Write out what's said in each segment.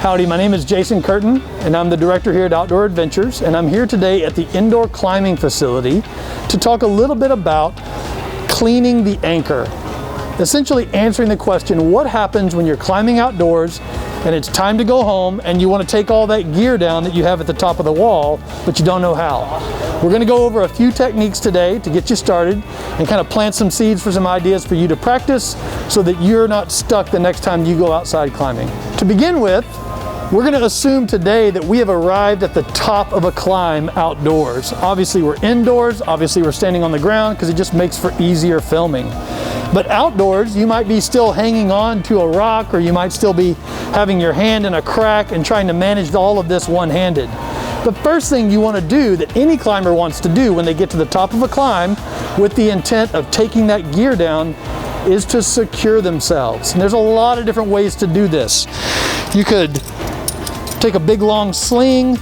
Howdy, my name is Jason Curtin, and I'm the director here at Outdoor Adventures, and I'm here today at the indoor climbing facility to talk a little bit about cleaning the anchor. Essentially answering the question, what happens when you're climbing outdoors and it's time to go home and you want to take all that gear down that you have at the top of the wall, but you don't know how? We're going to go over a few techniques today to get you started and kind of plant some seeds for some ideas for you to practice so that you're not stuck the next time you go outside climbing. To begin with, we're going to assume today that we have arrived at the top of a climb outdoors. Obviously we're indoors, obviously we're standing on the ground because it just makes for easier filming. But outdoors, you might be still hanging on to a rock, or you might still be having your hand in a crack and trying to manage all of this one-handed. The first thing you want to do, that any climber wants to do when they get to the top of a climb with the intent of taking that gear down, is to secure themselves. And there's a lot of different ways to do this. You could take a big long sling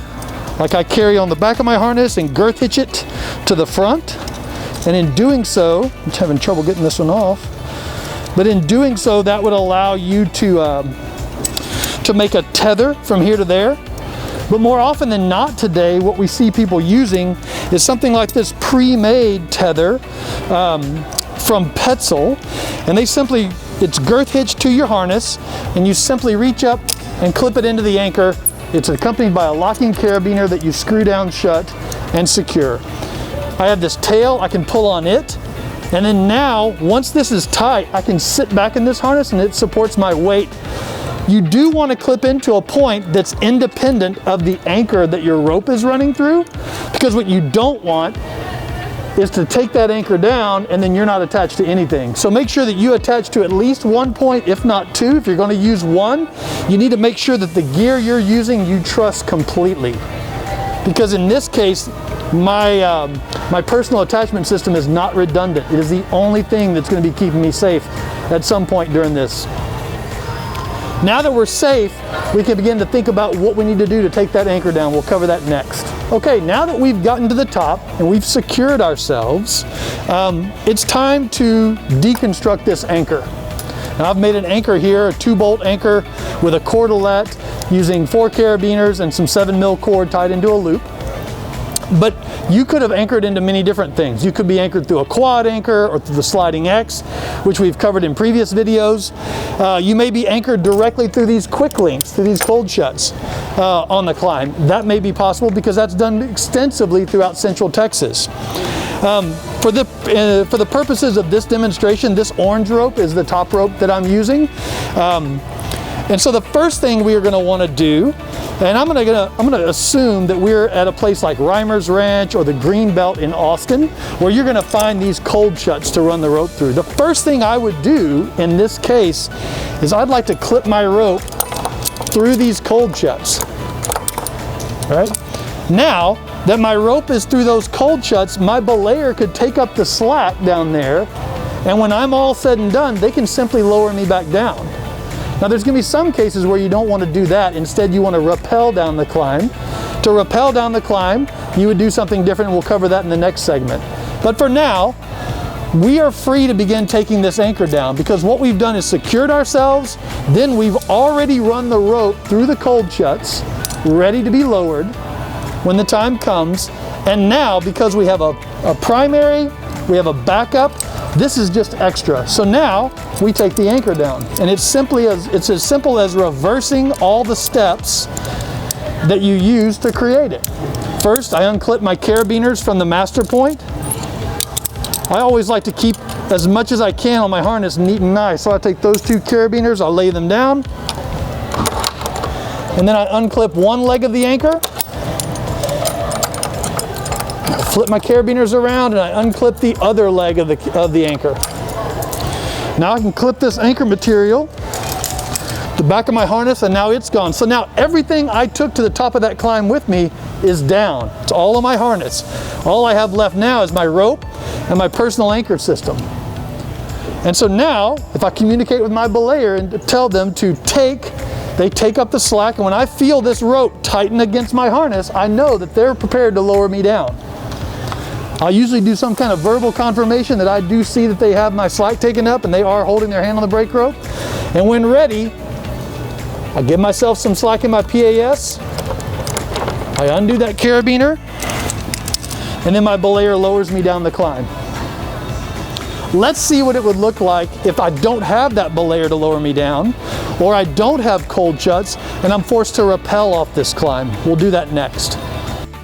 like I carry on the back of my harness and girth hitch it to the front. And in doing so, I'm having trouble getting this one off, but in doing so, that would allow you to make a tether from here to there. But more often than not today, what we see people using is something like this pre-made tether from Petzl, and it's girth hitched to your harness, and you simply reach up and clip it into the anchor. It's accompanied by a locking carabiner that you screw down shut and secure. I have this tail, I can pull on it, and then now, once this is tight, I can sit back in this harness and it supports my weight. You do want to clip into a point that's independent of the anchor that your rope is running through, because what you don't want is to take that anchor down and then you're not attached to anything. So make sure that you attach to at least one point, if not two. If you're going to use one, you need to make sure that the gear you're using you trust completely. Because in this case, my personal attachment system is not redundant. It is the only thing that's going to be keeping me safe at some point during this. Now that we're safe, we can begin to think about what we need to do to take that anchor down. We'll cover that next. Okay, now that we've gotten to the top and we've secured ourselves, it's time to deconstruct this anchor. Now I've made an anchor here, a 2-bolt anchor with a cordelette using 4 carabiners and some 7mm cord tied into a loop. But you could have anchored into many different things. You could be anchored through a quad anchor or through the sliding X, which we've covered in previous videos. You may be anchored directly through these quick links, through these cold shuts on the climb. That may be possible because that's done extensively throughout Central Texas. For the purposes of this demonstration, this orange rope is the top rope that I'm using. And so the first thing we are going to want to do, and I'm going to assume that we're at a place like Reimer's Ranch or the Greenbelt in Austin, where you're going to find these cold shuts to run the rope through. The first thing I would do in this case is I'd like to clip my rope through these cold shuts. All right. Now that my rope is through those cold shuts, my belayer could take up the slack down there, and when I'm all said and done, they can simply lower me back down. Now there's going to be some cases where you don't want to do that. Instead, you want to rappel down the climb. To rappel down the climb, you would do something different, and we'll cover that in the next segment. But for now, we are free to begin taking this anchor down, because what we've done is secured ourselves, then we've already run the rope through the cold shuts, ready to be lowered when the time comes. And now, because we have a primary, we have a backup, this is just extra. So now we take the anchor down, and it's as simple as reversing all the steps that you use to create it. First, I unclip my carabiners from the master point. I always like to keep as much as I can on my harness neat and nice. So I take those 2 carabiners, I'll lay them down, and then I unclip one leg of the anchor. Flip my carabiners around and I unclip the other leg of the anchor. Now I can clip this anchor material, the back of my harness, and now it's gone. So now everything I took to the top of that climb with me is down. It's all on my harness. All I have left now is my rope and my personal anchor system. And so now, if I communicate with my belayer and tell them to they take up the slack, and when I feel this rope tighten against my harness, I know that they're prepared to lower me down. I'll usually do some kind of verbal confirmation that I do see that they have my slack taken up and they are holding their hand on the brake rope. And when ready, I give myself some slack in my PAS, I undo that carabiner, and then my belayer lowers me down the climb. Let's see what it would look like if I don't have that belayer to lower me down, or I don't have cold shuts and I'm forced to rappel off this climb. We'll do that next.